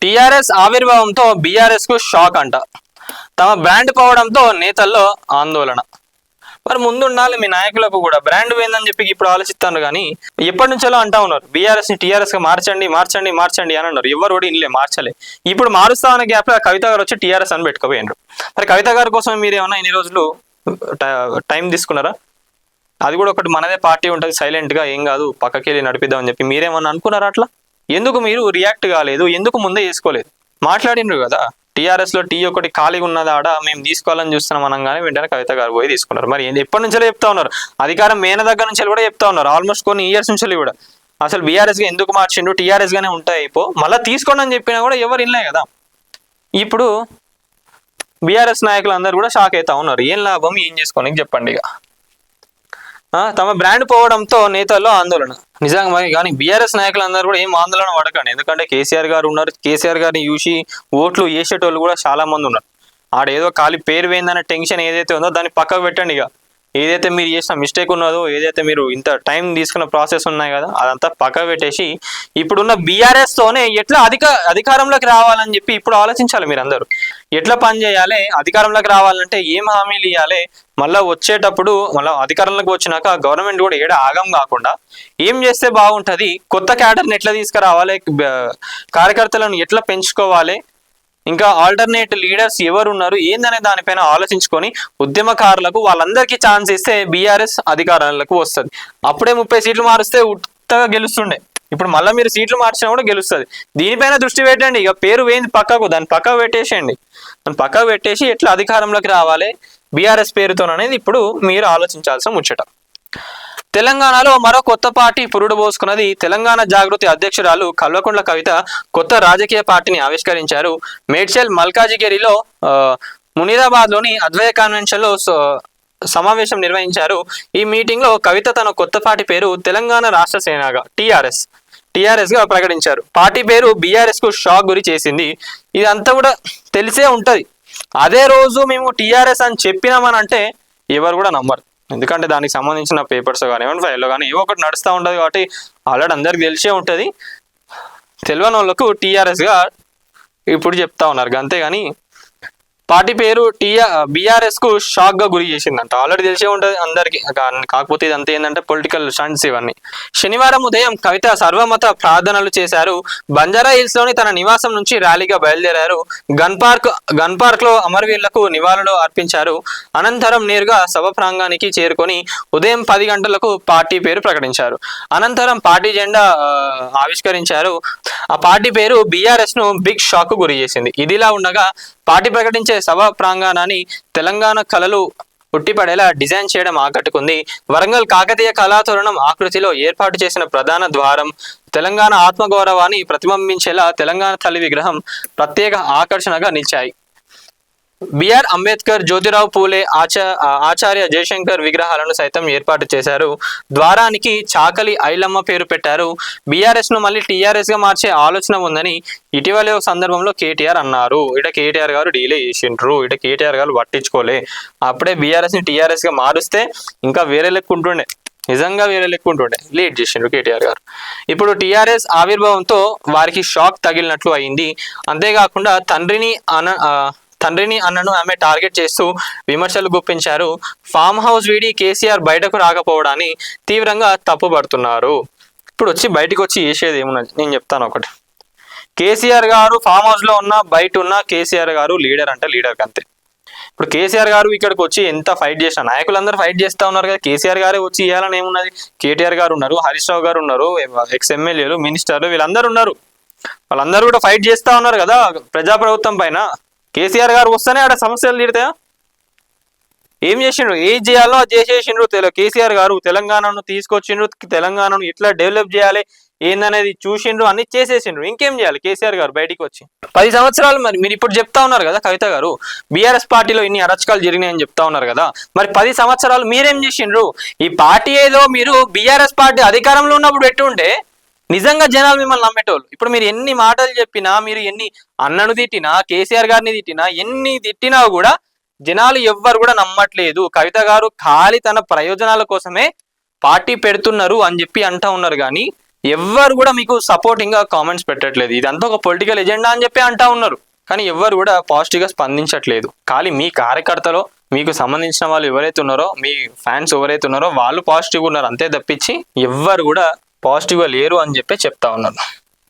TRS ఆవిర్భావంతో BRS కు shock అంట. తమ బ్రాండ్ పోవడంతో నేతల్లో ఆందోళన. మరి ముందుండాలి మీ నాయకులకు కూడా బ్రాండ్ పోయిందని చెప్పి ఇప్పుడు ఆలోచిస్తాను కానీ ఎప్పటి నుంచో అంటా ఉన్నారు బీఆర్ఎస్ ని టీఆర్ఎస్ గా మార్చండి మార్చండి మార్చండి అని అన్నారు. ఎవరు కూడా ఇన్లే మార్చలే. ఇప్పుడు మారుస్తా అనే గ్యాప్ లో కవిత గారు వచ్చి టీఆర్ఎస్ అని పెట్టుకోపోయినారు. మరి కవిత గారి కోసం మీరు ఏమన్నా ఇన్ని రోజులు టైం తీసుకున్నారా? అది కూడా ఒకటి మనదే పార్టీ ఉంటుంది, సైలెంట్ గా ఏం కాదు పక్కకి వెళ్ళి నడిపిద్దాం అని చెప్పి మీరేమన్నా అనుకున్నారా? అట్లా ఎందుకు మీరు రియాక్ట్ కాలేదు? ఎందుకు ముందే చేసుకోలేదు? మాట్లాడినరు కదా టీఆర్ఎస్ లో టీ ఒకటి ఖాళీగా ఉన్నది ఆడ మేము తీసుకోవాలని చూస్తున్నాం అనగానే వెంటనే కవిత గారు పోయి తీసుకున్నారు. మరి ఎప్పటి నుంచో చెప్తా ఉన్నారు, అధికారం మేన దగ్గర నుంచి కూడా చెప్తా ఉన్నారు, ఆల్మోస్ట్ కొన్ని ఇయర్స్ నుంచి కూడా అసలు బీఆర్ఎస్ గా ఎందుకు మార్చిండు, టీఆర్ఎస్ గానే ఉంటాయి అయిపో మళ్ళీ తీసుకోండి అని చెప్పినా కూడా ఎవరు వినలే కదా. ఇప్పుడు బీఆర్ఎస్ నాయకులు అందరూ కూడా షాక్ అవుతా ఉన్నారు. ఏం లాభం, ఏం చేసుకోనికి చెప్పండి. ఇక తమ బ్రాండ్ పోవడంతో నేతల్లో ఆందోళన. నిజంగా మరి కానీ బీఆర్ఎస్ నాయకులు అందరూ కూడా ఏం ఆందోళన పడకండి. ఎందుకంటే కేసీఆర్ గారు ఉన్నారు, కేసీఆర్ గారిని చూసి ఓట్లు వేసేటోళ్ళు కూడా చాలా మంది ఉన్నారు. ఆడేదో ఖాళీ పేరు వేయిందనే టెన్షన్ ఏదైతే ఉందో దాన్ని పక్కకు పెట్టండి. ఇక ఏదైతే మీరు చేసిన మిస్టేక్ ఉన్నదో, ఏదైతే మీరు ఇంత టైం తీసుకున్న ప్రాసెస్ ఉన్నాయి కదా అదంతా పక్కకు పెట్టేసి ఇప్పుడున్న బీఆర్ఎస్ తోనే ఎట్లా అధికారంలోకి రావాలని చెప్పి ఇప్పుడు ఆలోచించాలి. మీరు అందరూ ఎట్లా పని చేయాలి, అధికారంలోకి రావాలంటే ఏం హామీలు ఇవ్వాలి, మళ్ళీ వచ్చేటప్పుడు మళ్ళీ అధికారంలోకి వచ్చినాక గవర్నమెంట్ కూడా ఏడా ఆగం కాకుండా ఏం చేస్తే బాగుంటుంది, కొత్త క్యాడర్ని ఎట్లా తీసుకురావాలి, కార్యకర్తలను ఎట్లా పెంచుకోవాలి, ఇంకా ఆల్టర్నేట్ లీడర్స్ ఎవరు ఉన్నారు ఏందనే దానిపైన ఆలోచించుకొని ఉద్యమకారులకు వాళ్ళందరికీ ఛాన్స్ ఇస్తే బీఆర్ఎస్ అధికారాలకు వస్తుంది. అప్పుడే 30 సీట్లు మారిస్తే ఉత్తగా గెలుస్తుండే. ఇప్పుడు మళ్ళీ మీరు సీట్లు మార్చినా కూడా గెలుస్తుంది. దీనిపైన దృష్టి పెట్టండి. ఇక పేరు వేయింది పక్కకు, దాన్ని పక్కకు పెట్టేసేయండి. దాన్ని పక్కకు పెట్టేసి ఎట్లా అధికారంలోకి రావాలి బీఆర్ఎస్ పేరుతోననేది ఇప్పుడు మీరు ఆలోచించాల్సిన ముచ్చట. తెలంగాణలో మరో కొత్త పార్టీ పురుడు పోసుకున్నది. తెలంగాణ జాగృతి అధ్యక్షురాలు కల్వకుంట్ల కవిత కొత్త రాజకీయ పార్టీని ఆవిష్కరించారు. మేడ్చల్ మల్కాజిగిరిలో మునీరాబాద్ లోని అద్వైత కన్వెన్షన్ లో సమావేశం నిర్వహించారు. ఈ మీటింగ్ లో కవిత తన కొత్త పార్టీ పేరు తెలంగాణ రాష్ట్ర సేనగా టిఆర్ఎస్ గా ప్రకటించారు. పార్టీ పేరు బీఆర్ఎస్ కు షాక్ గురి చేసింది. ఇదంతా కూడా తెలిసే ఉంటది. అదే రోజు మేము టిఆర్ఎస్ అని చెప్పినామని అంటే ఎవరు కూడా నమ్మరు. ఎందుకంటే దానికి సంబంధించిన పేపర్స్ కానివ్వండి, ఫైల్లో కానీ ఏవో ఒకటి నడుస్తూ ఉంటుంది కాబట్టి ఆల్రెడీ అందరికి తెలిసే ఉంటుంది. తెలియని వాళ్ళకు టీఆర్ఎస్ గా ఇప్పుడు చెప్తా ఉన్నారు అంతేగాని పార్టీ పేరు బీఆర్ఎస్ కు షాక్ గా గురి చేసిందంట. ఆల్రెడీ తెలిసే ఉంటుంది అందరికి. కాకపోతే ఇదంతా ఏంటంటే పొలిటికల్ స్టంట్స్ ఇవన్నీ. శనివారం ఉదయం కవిత సర్వమత ప్రార్థనలు చేశారు. బంజారా హిల్స్ లోని తన నివాసం నుంచి ర్యాలీగా బయలుదేరారు. గన్ పార్క్ లో అమరవీరులకు నివాళులు అర్పించారు. అనంతరం నేరుగా సభ ప్రాంగణానికి చేరుకొని ఉదయం 10 గంటలకు పార్టీ పేరు ప్రకటించారు. అనంతరం పార్టీ జెండా ఆవిష్కరించారు. ఆ పార్టీ పేరు బీఆర్ఎస్ ను బిగ్ షాక్ కు గురి చేసింది. ఇదిలా ఉండగా పార్టీ ప్రకటించే సభ ప్రాంగణాన్ని తెలంగాణ కళలు ఉట్టిపడేలా డిజైన్ చేయడం ఆకట్టుకుంది. వరంగల్ కాకతీయ కళాతోరణం ఆకృతిలో ఏర్పాటు చేసిన ప్రధాన ద్వారం, తెలంగాణ ఆత్మగౌరవాన్ని ప్రతిబింబించేలా తెలంగాణ తల్లి విగ్రహం ప్రత్యేక ఆకర్షణగా నిలిచాయి. బిఆర్ అంబేద్కర్, జ్యోతిరావు పూలే, ఆచార్య జయశంకర్ విగ్రహాలను సైతం ఏర్పాటు చేశారు. ద్వారానికి చాకలి ఐలమ్మ పేరు పెట్టారు. బీఆర్ఎస్ ను మళ్ళీ టీఆర్ఎస్ గా మార్చే ఆలోచన ఉందని ఇటీవలే ఒక సందర్భంలో కేటీఆర్ అన్నారు. కేటీఆర్ గారు డీలే చేసిండ్రు, కేటీఆర్ గారు పట్టించుకోలే. అప్పుడే బీఆర్ఎస్ ని టీఆర్ఎస్ గా మారుస్తే ఇంకా వేరే లెక్క ఉంటుండే, నిజంగా వేరే లెక్క ఉంటుండే. లేట్ చేసిండ్రు కేటీఆర్ గారు. ఇప్పుడు టీఆర్ఎస్ ఆవిర్భావంతో వారికి షాక్ తగిలినట్లు అయింది. అంతేకాకుండా తండ్రిని అన్నను ఆమె టార్గెట్ చేస్తూ విమర్శలు గుప్పించారు. ఫామ్ హౌస్ వీడి కేసీఆర్ బయటకు రాకపోవడాన్ని తీవ్రంగా తప్పుపడుతున్నారు. ఇప్పుడు బయటకు వచ్చి చేసేది ఏమున్నది నేను చెప్తాను ఒకటి. కేసీఆర్ గారు ఫామ్ హౌస్ లో ఉన్న బయట ఉన్న కేసీఆర్ గారు లీడర్ అంటే లీడర్ అంతే. ఇప్పుడు కేసీఆర్ గారు ఇక్కడికి వచ్చి ఎంత ఫైట్ చేసిన నాయకులందరూ ఫైట్ చేస్తా ఉన్నారు కదా. కేసీఆర్ గారే వచ్చి ఇవ్వాలని ఏమున్నది. కేటీఆర్ గారు ఉన్నారు, హరీష్ రావు గారు ఉన్నారు, ఎక్స్ ఎమ్మెల్యేలు, మినిస్టర్లు వీళ్ళందరూ ఉన్నారు. వాళ్ళందరూ కూడా ఫైట్ చేస్తా ఉన్నారు కదా ప్రజాప్రభుత్వం పైన. కేసీఆర్ గారు వస్తేనే ఆడ సమస్యలు తీరుతాయా? ఏం చేసిండ్రు, ఏం చేయాలో అది చేసేసిండ్రు. కేసీఆర్ గారు తెలంగాణను తీసుకొచ్చిండ్రు, తెలంగాణను ఎట్లా డెవలప్ చేయాలి ఏందనేది చూసిండ్రు, అన్ని చేసేసిండ్రు. ఇంకేం చేయాలి కేసీఆర్ గారు బయటికి వచ్చి? 10 సంవత్సరాలు మరి మీరు ఇప్పుడు చెప్తా ఉన్నారు కదా కవిత గారు బీఆర్ఎస్ పార్టీలో ఇన్ని అరచకాలు జరిగినాయని చెప్తా ఉన్నారు కదా. మరి 10 సంవత్సరాలు మీరేం చేసిండ్రు? ఈ పార్టీ ఏదో మీరు బీఆర్ఎస్ పార్టీ అధికారంలో ఉన్నప్పుడు పెట్టుంటే నిజంగా జనాలు మిమ్మల్ని నమ్మేటోళ్ళు. ఇప్పుడు మీరు ఎన్ని మాటలు చెప్పినా, మీరు ఎన్ని అన్నను తిట్టినా, కేసీఆర్ గారిని తిట్టినా, ఎన్ని తిట్టినా కూడా జనాలు ఎవ్వరు కూడా నమ్మట్లేదు. కవిత గారు ఖాళీ తన ప్రయోజనాల కోసమే పార్టీ పెడుతున్నారు అని చెప్పి అంటా ఉన్నారు. కానీ ఎవ్వరు కూడా మీకు సపోర్టింగ్ గా కామెంట్స్ పెట్టట్లేదు. ఇదంతా ఒక పొలిటికల్ ఎజెండా అని చెప్పి అంటా ఉన్నారు. కానీ ఎవ్వరు కూడా పాజిటివ్ గా స్పందించట్లేదు. ఖాళీ మీ కార్యకర్తలో మీకు సంబంధించిన వాళ్ళు ఎవరైతే ఉన్నారో, మీ ఫ్యాన్స్ ఎవరైతే ఉన్నారో వాళ్ళు పాజిటివ్గా ఉన్నారు అంతే తప్పించి ఎవ్వరు కూడా పాజిటివ్గా లేరు అని చెప్పి చెప్తా ఉన్నారు.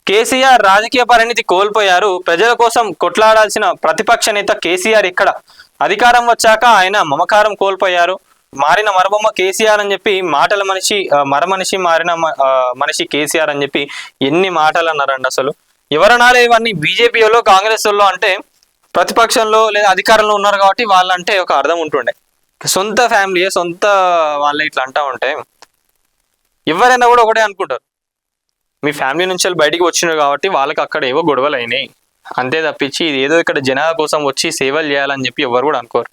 కేసీఆర్ రాజకీయ పరిణితి కోల్పోయారు. ప్రజల కోసం కొట్లాడాల్సిన ప్రతిపక్ష నేత కేసీఆర్ ఇక్కడ అధికారం వచ్చాక ఆయన మమకారం కోల్పోయారు. మారిన మరబొమ్మ కేసీఆర్ అని చెప్పి మాటల మనిషి మరమనిషి మారిన మనిషి కేసీఆర్ అని చెప్పి ఎన్ని మాటలు అన్నారండి. అసలు ఎవరనాలే ఇవన్నీ బీజేపీలో కాంగ్రెస్ వాళ్ళు అంటే ప్రతిపక్షంలో లేదా అధికారంలో ఉన్నారు కాబట్టి వాళ్ళంటే ఒక అర్థం ఉంటుండే. సొంత ఫ్యామిలీ సొంత వాళ్ళు ఇట్లా అంటా ఉంటే ఎవరైనా కూడా ఒకటే అనుకుంటారు, మీ ఫ్యామిలీ నుంచి బయటికి వచ్చినారు కాబట్టి వాళ్ళకి అక్కడ ఏవో గొడవలు అయినాయి అంతే తప్పించి ఇది ఏదో ఇక్కడ జనాల కోసం వచ్చి సేవలు చేయాలని చెప్పి ఎవరు కూడా అనుకోరు.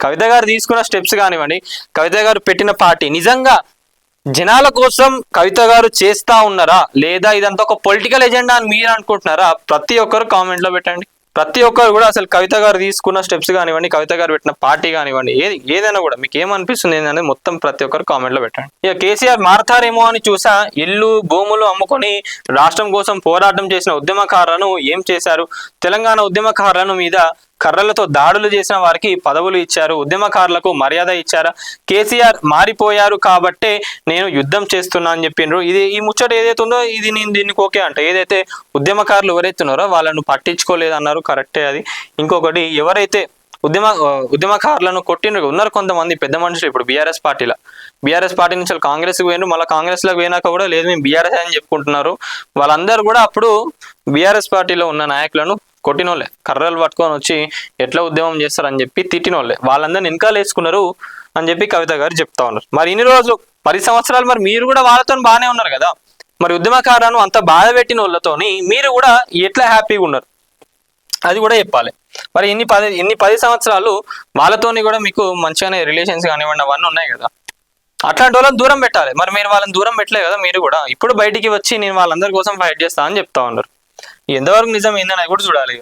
కవిత గారు తీసుకున్న స్టెప్స్ కానివ్వండి, కవిత గారు పెట్టిన పార్టీ నిజంగా జనాల కోసం కవిత గారు చేస్తా ఉన్నారా లేదా ఇదంతా ఒక పొలిటికల్ ఎజెండా అని మీరు అనుకుంటున్నారా? ప్రతి ఒక్కరు కామెంట్ లో పెట్టండి. ప్రతి ఒక్కరు కూడా అసలు కవిత గారు తీసుకున్న స్టెప్స్ కానివ్వండి, కవిత గారు పెట్టిన పార్టీ కానివ్వండి, ఏదైనా కూడా మీకు ఏమనిపిస్తుంది ఏంటనేది మొత్తం ప్రతి ఒక్కరు కామెంట్ లో పెట్టండి. ఇక కేసీఆర్ మారతారేమో అని చూసా, ఇల్లు భూములు అమ్ముకొని రాష్ట్రం కోసం పోరాటం చేసిన ఉద్యమకారులను ఏం చేశారు? తెలంగాణ ఉద్యమకారులను మీద కర్రలతో దాడులు చేసిన వారికి పదవులు ఇచ్చారు, ఉద్యమకారులకు మర్యాద ఇచ్చారా? కేసీఆర్ మారిపోయారు కాబట్టే నేను యుద్ధం చేస్తున్నా అని చెప్పిండ్రు. ఈ ముచ్చట ఏదైతే ఉందో ఇది నేను దీనికి ఓకే అంటే, ఏదైతే ఉద్యమకారులు ఎవరైతే ఉన్నారో వాళ్ళను పట్టించుకోలేదు అన్నారు, కరెక్టే అది. ఇంకొకటి ఎవరైతే ఉద్యమకారులను కొట్టిన ఉన్నారు కొంతమంది పెద్ద మనుషులు ఇప్పుడు బీఆర్ఎస్ పార్టీ నుంచి వాళ్ళు కాంగ్రెస్కి పోయినారు, మళ్ళీ కాంగ్రెస్లోకి పోయినాక కూడా లేదు మేము బీఆర్ఎస్ అని చెప్పుకుంటున్నారు. వాళ్ళందరూ కూడా అప్పుడు బీఆర్ఎస్ పార్టీలో ఉన్న నాయకులను కొట్టినోళ్ళే, కర్రలు పట్టుకొని వచ్చి ఎట్లా ఉద్యమం చేస్తారని చెప్పి తిట్టినోళ్ళే, వాళ్ళందరిని వెనకాల వేసుకున్నారు అని చెప్పి కవిత గారు చెప్తా ఉన్నారు. మరి ఇన్ని రోజులు 10 సంవత్సరాలు మరి మీరు కూడా వాళ్ళతో బాగానే ఉన్నారు కదా, మరి ఉద్యమకారులను అంత బాధ పెట్టిన వాళ్ళతోని మీరు కూడా ఎట్లా హ్యాపీగా ఉన్నారు అది కూడా చెప్పాలి. మరి ఇన్ని 10 సంవత్సరాలు వాళ్ళతోని కూడా మీకు మంచిగానే రిలేషన్స్ కానివ్వండి అవన్నీ ఉన్నాయి కదా, అట్లాంటి వాళ్ళని దూరం పెట్టాలి. మరి మీరు వాళ్ళని దూరం పెట్టలే కదా, మీరు కూడా ఇప్పుడు బయటికి వచ్చి నేను వాళ్ళందరి కోసం ఫైట్ చేస్తా అని చెప్తా ఉన్నారు. ఎంతవరకు నిజం ఏందని కూడా చూడాలి.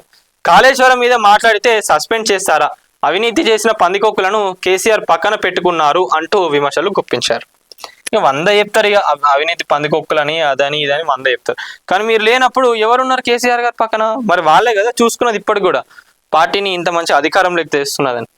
కాళేశ్వరం మీద మాట్లాడితే సస్పెండ్ చేస్తారా? అవినీతి చేసిన పందికొక్కులను కేసీఆర్ పక్కన పెట్టుకున్నారు అంటూ విమర్శలు గుప్పించారు. ఇక 100 చెప్తారు, ఇక అవినీతి పందికొక్కులని అదని ఇదని 100 చెప్తారు. కానీ మీరు లేనప్పుడు ఎవరున్నారు కేసీఆర్ గారి పక్కన? మరి వాళ్ళే కదా చూసుకున్నది ఇప్పటికి కూడా పార్టీని ఇంత మంచి అధికారంలోకి తెస్తున్నదని.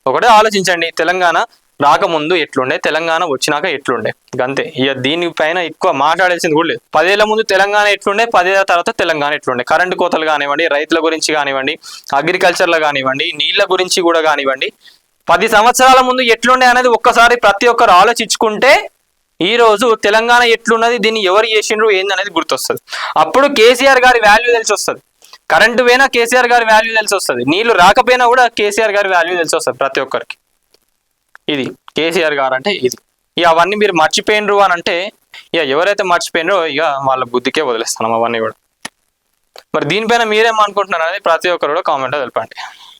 ఒకటే ఆలోచించండి, తెలంగాణ రాకముందు ఎట్లుండే, తెలంగాణ వచ్చినాక ఎట్లుండే, గంతే. ఇక దీనిపైన ఎక్కువ మాట్లాడాల్సింది కూడా లేదు. 10 ఏళ్ల ముందు తెలంగాణ ఎట్లుండే, 10 ఏళ్ల తర్వాత తెలంగాణ ఎట్లుండే, కరెంటు కోతలు కానివ్వండి, రైతుల గురించి కానివ్వండి, అగ్రికల్చర్లో కానివ్వండి, నీళ్ల గురించి కూడా కానివ్వండి, 10 సంవత్సరాల ముందు ఎట్లుండే అనేది ఒక్కసారి ప్రతి ఒక్కరు ఆలోచించుకుంటే ఈ రోజు తెలంగాణ ఎట్లున్నది, దీన్ని ఎవరు చేసిండ్రు ఏందనేది గుర్తొస్తుంది. అప్పుడు కేసీఆర్ గారి వాల్యూ తెలిసి వస్తుంది. కరెంటు పోయినా కేసీఆర్ గారి వాల్యూ తెలిసి వస్తుంది, నీళ్లు రాకపోయినా కూడా కేసీఆర్ గారి వాల్యూ తెలిసి వస్తుంది ప్రతి ఒక్కరికి. ఇది కేసీఆర్ గారు అంటే ఇది. ఇక అవన్నీ మీరు మర్చిపోయినరు అని అంటే ఇక ఎవరైతే మర్చిపోయినరో ఇక వాళ్ళ బుద్ధికే వదిలేస్తున్నాం అవన్నీ కూడా. మరి దీనిపైన మీరేమనుకుంటున్నారు అనేది ప్రతి ఒక్కరు కూడా కామెంట్లో తెలపండి.